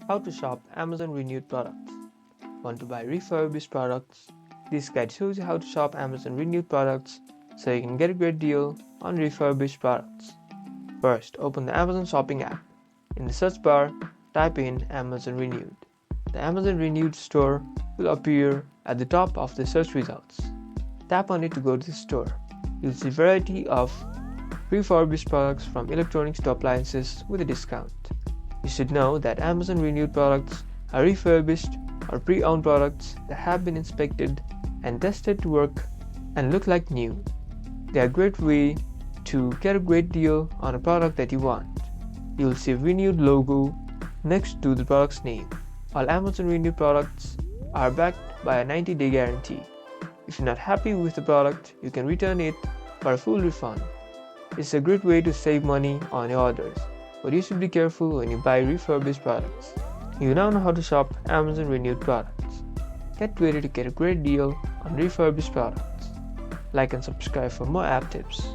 How to shop Amazon renewed products. Want to buy refurbished products? This guide shows you how to shop Amazon renewed products so you can get a great deal on refurbished products. First, open the Amazon shopping app. In the search bar, type in Amazon renewed. The Amazon renewed store will appear at the top of the search results. Tap on it to go to the store. You'll see a variety of refurbished products from electronics to appliances with a discount. You should know that Amazon renewed products are refurbished or pre-owned products that have been inspected and tested to work and look like new. They are a great way to get a great deal on a product that you want. You'll see a renewed logo next to the product's name. All Amazon renewed products are backed by a 90-day guarantee. If you're not happy with the product, you can return it for a full refund. It's a great way to save money on your orders, but you should be careful when you buy refurbished products. You now know how to shop Amazon renewed products. Get ready to get a great deal on refurbished products. Like and subscribe for more app tips.